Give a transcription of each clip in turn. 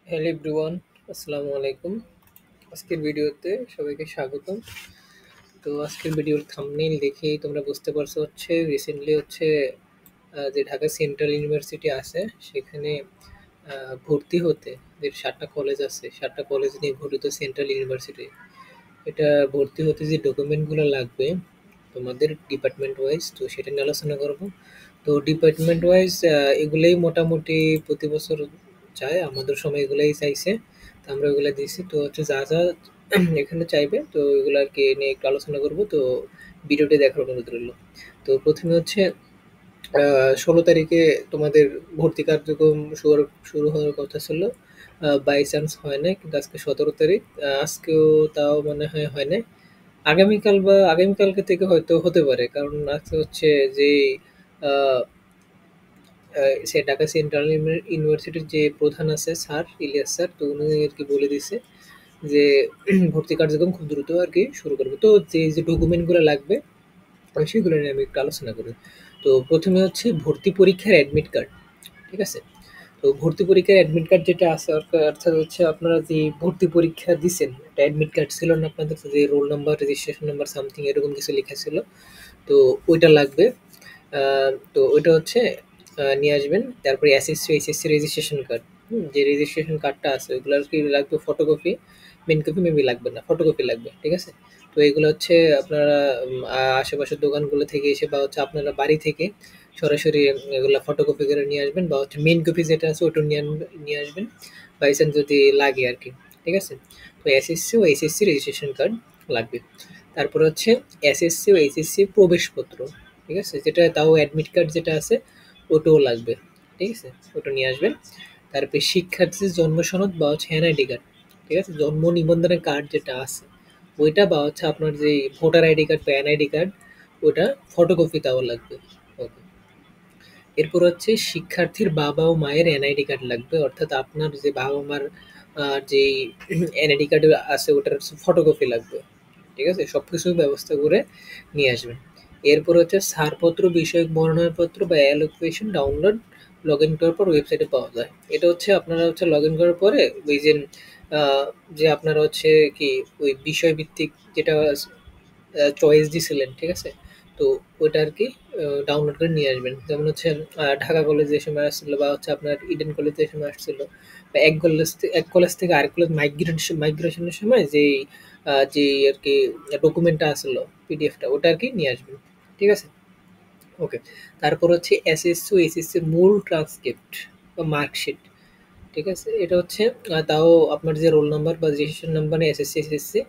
Hello everyone, আসসালামু আলাইকুম। আজকের ভিডিওতে সবাইকে স্বাগতম। তো আজকের ভিডিওর থাম্বনেইল দেখেই তোমরা বুঝতে পারছো হচ্ছে রিসেন্টলি হচ্ছে যে ঢাকা সেন্ট্রাল ইউনিভার্সিটি আছে সেখানে ভর্তি হতে যে 7টা কলেজ আছে, 7টা কলেজ নিয়ে গঠিত সেন্ট্রাল ইউনিভার্সিটি। এটা ভর্তি হতে যে ডকুমেন্টগুলো লাগবে তোমাদের ডিপার্টমেন্ট ওয়াইজ, তো সেটা নিয়ে আলোচনা করব। তো ডিপার্টমেন্ট ওয়াইজ এগুলোই মোটামুটি প্রতি বছর চায়, আমাদের সময় এগুলাই চাইছে, তো আমরা ওগুলো দিয়েছি। তো হচ্ছে যা যা এখানে চাইবে তো এগুলো আর কি নিয়ে একটু আলোচনা করব। তো ভিডিওটি দেখার অনুরোধ রইল। তো প্রথমে হচ্ছে 16 তারিখে তোমাদের ভর্তি কার্যক্রম শুরু হওয়ার কথা ছিল, বাই চান্স হয় না, কিন্তু আজকে 17 তারিখ। আজকেও তাও মনে হয় হয় না। আগামীকাল বা আগামীকালকে থেকে হয়তো হতে পারে, কারণ আজকে হচ্ছে যে আহ, সে ঢাকা সেন্ট্রাল ইউনিভার্সিটির যে প্রধান আছে স্যার ইলিয়াস স্যার, তো উনি আর কি বলে দিছে যে ভর্তি কার্যক্রম খুব দ্রুত আর কি শুরু করবে। তো যে যে ডকুমেন্টগুলো লাগবে সেগুলো নিয়ে আমি একটু আলোচনা করি। তো প্রথমে হচ্ছে ভর্তি পরীক্ষার অ্যাডমিট কার্ড, ঠিক আছে? তো ভর্তি পরীক্ষার অ্যাডমিট কার্ড যেটা আছে অর্থাৎ হচ্ছে আপনারা যে ভর্তি পরীক্ষা দিছেন, একটা অ্যাডমিট কার্ড ছিল না আপনাদের, যে roll number registration number something এরকম কিছু লেখা ছিল, তো ওইটা লাগবে। তো ওইটা হচ্ছে নিয়ে আসবেন। তারপরে এসএসসি রেজিস্ট্রেশন কার্ড, যে রেজিস্ট্রেশন কার্ডটা আছে ওইগুলো আর কি লাগবে ফটোকপি। মেন কপি মেবি লাগবে না, ফটোকপি লাগবে, ঠিক আছে? তো এগুলো হচ্ছে আপনারা আশেপাশের দোকানগুলো থেকে এসে বা হচ্ছে আপনারা বাড়ি থেকে সরাসরি এগুলো ফটোকপি করে নিয়ে আসবেন, বা হচ্ছে মেন কপি যেটা আছে ওটা নিয়ে আসবেন বাই চান্স যদি লাগে আর কি, ঠিক আছে? তো এসএসসি ও এইচএসসি রেজিস্ট্রেশন কার্ড লাগবে। তারপর হচ্ছে এসএসসি ও এইচএসসি প্রবেশপত্র, ঠিক আছে? যেটা তাও অ্যাডমিট কার্ড যেটা আছে ওটাও লাগবে, ঠিক আছে? ওটা নিয়ে আসবেন। তারপরে শিক্ষার্থীর জন্ম সনদ বা হচ্ছে এনআইডি কার্ড, ঠিক আছে? জন্ম নিবন্ধনের কার্ড যেটা আছে ওইটা, বা হচ্ছে আপনার যে ভোটার আইডি কার্ড বা এনআইডি কার্ড, ওটা ফটোকপি তাও লাগবে। ওকে। এরপর হচ্ছে শিক্ষার্থীর বাবা ও মায়ের এনআইডি কার্ড লাগবে, অর্থাৎ আপনার যে বাবা মার যে এনআইডি কার্ড আছে ওটার ফটোকপি লাগবে, ঠিক আছে? সব কিছু ব্যবস্থা করে নিয়ে আসবেন। এরপর হচ্ছে ছাড়পত্র বিষয়ক মনোনয়নপত্র বা অ্যালোকেশন ডাউনলোড লগ ইন করার পর ওয়েবসাইটে পাওয়া যায়। এটা হচ্ছে আপনারা হচ্ছে লগ ইন করার পরে ওই যে আপনারা হচ্ছে কি ওই বিষয়ভিত্তিক যেটা চয়েস দিছিলেন, ঠিক আছে? তো ওইটা আর কি ডাউনলোড করে নিয়ে আসবেন। যেমন হচ্ছে ঢাকা কলেজ যে সময় আসছিল, বা হচ্ছে আপনার ইডেন কলেজ যে সময় আসছিল, বা এক কলেজ থেকে আরেক কলেজ মাইগ্রেশনের সময় যেই যে আর কি ডকুমেন্টটা আসলো, পিডিএফটা, ওটা আর কি নিয়ে আসবেন, ঠিক আছে? ওকে। তারপর হচ্ছে এসএসসি এইচএসসির মূল ট্রান্সক্রিপ্ট বা মার্কশিট, ঠিক আছে? এটা হচ্ছে তাও আপনার যে রোল নাম্বার বা রেজিস্ট্রেশন নাম্বার এসএসসি এসএসসি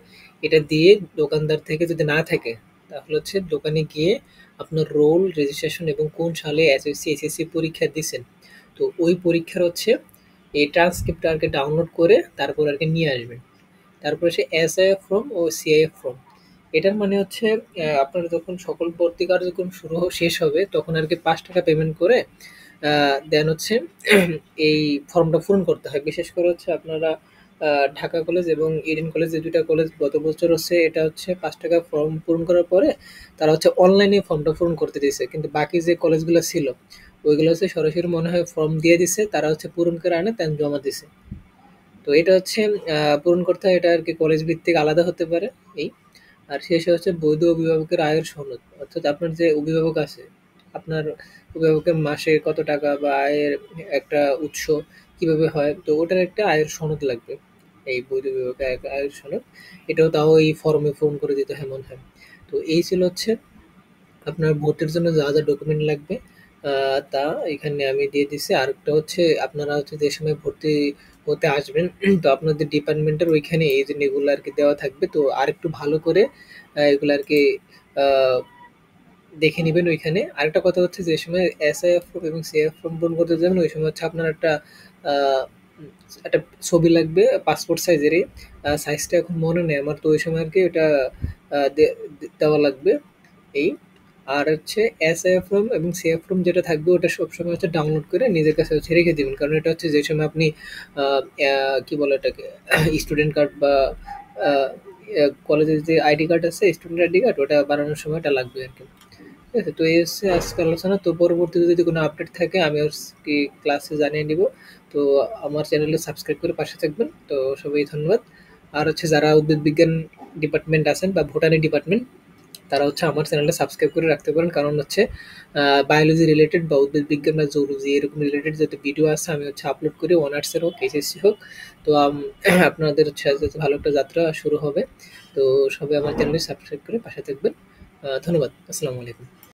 এটা দিয়ে, দোকানদার থেকে যদি না থাকে তাহলে হচ্ছে দোকানে গিয়ে আপনার রোল রেজিস্ট্রেশন এবং কোন সালে এসএসসি এসএসসি পরীক্ষা দিছেন, তো ওই পরীক্ষার হচ্ছে এই ট্রান্সক্রিপ্টটা আর কি ডাউনলোড করে তারপর আর কি নিয়ে আসবেন। তারপরে সে এসআইএফ ফর্ম ও সিআইএফ ফর্ম, এটার মানে হচ্ছে আপনার যখন সকল ভর্তি কার্যক্রম শেষ হবে তখন আর কি 5 টাকা পেমেন্ট করে দেন হচ্ছে এই ফর্মটা পূরণ করতে হয়। বিশেষ করে হচ্ছে আপনারা ঢাকা কলেজ এবং ইডেন কলেজ, যে দুইটা কলেজ গত বছর হচ্ছে এটা হচ্ছে 5 টাকা ফর্ম পূরণ করার পরে তারা হচ্ছে অনলাইনে ফর্মটা পূরণ করতে দিয়েছে, কিন্তু বাকি যে কলেজগুলো ছিল ওইগুলো হচ্ছে সরাসরি মনে হয় ফর্ম দিয়ে দিছে, তারা হচ্ছে পূরণ করে আনে তেন জমা দিছে। তো এটা হচ্ছে পূরণ করতে হয়, এটা আর কি কলেজ ভিত্তিক আলাদা হতে পারে এই। আর শেষে হচ্ছে বৈধ অভিভাবকের আয়ের সনদ, অর্থাৎ আপনার যে অভিভাবক আছে, আপনার অভিভাবকের মাসে কত টাকা বা আয়ের একটা উৎস কিভাবে হয়, তো ওটার একটা আয়ের সনদ লাগবে, এই বৈধ অভিভাবকের আয়ের সনদ। এটাও তাও এই ফর্মে পূরণ করে দিতে হয় মনে হয়। তো এই ছিল হচ্ছে আপনার ভোটের জন্য যা যা ডকুমেন্ট লাগবে, তা এখানে আমি দিয়ে দিছি। আরেকটা হচ্ছে আপনারা হচ্ছে যে সময় ভর্তি হতে আসবেন তো আপনাদের ডিপার্টমেন্টের ওইখানে এই এগুলো আর কি দেওয়া থাকবে। তো আরেকটু ভালো করে এগুলো আর কি আহ, দেখে নিবেন ওইখানে। আরেকটা কথা হচ্ছে যে সময় এসআইএফ ফর্ম এবং সিএফ ফর্ম পূরণ করতে যাবেন ওই সময় হচ্ছে আপনার আহ, একটা ছবি লাগবে পাসপোর্ট সাইজেরই, সাইজটা এখন মনে নেই আমার, তো ওই সময় আর কি ওটা দেওয়া লাগবে এই। আর হচ্ছে এসআইএফ ফর্ম এবং সিএফ ফর্ম যেটা থাকবে ওটা সবসময় হচ্ছে ডাউনলোড করে নিজের কাছে হচ্ছে রেখে দিবেন, কারণ এটা হচ্ছে যে সময় আপনি কি বলে এটাকে স্টুডেন্ট কার্ড বা কলেজের যে আইডি কার্ড আছে, স্টুডেন্ট আইডি কার্ড, ওটা বানানোর সময় এটা লাগবে আর কি। আছে? তো এই হচ্ছে আজকের আলোচনা। তো পরবর্তীতে যদি কোনো আপডেট থাকে আমি কি ক্লাসে জানিয়ে দিব। তো আমার চ্যানেলে সাবস্ক্রাইব করে পাশে থাকবেন। তো সবাই ধন্যবাদ। আর হচ্ছে যারা উদ্ভিদ বিজ্ঞান ডিপার্টমেন্ট আছেন বা ভুটানি ডিপার্টমেন্ট, তারা হচ্ছে আমার চ্যানেলটা সাবস্ক্রাইব করে রাখতে পারেন। কারণ হচ্ছে বায়োলজি রিলেটেড বা উদ্ভিদ বিজ্ঞান বা জুলজি এরকম রিলেটেড যত ভিডিও আছে আমি হচ্ছে আপলোড করি, অনার্সের হোক, এইচএসসি হোক। তো আপনাদের হচ্ছে যাতে ভালো একটা যাত্রা শুরু হবে। তো সবাই আমার চ্যানেলে সাবস্ক্রাইব করে পাশে থাকবেন। ধন্যবাদ। আসসালামু আলাইকুম।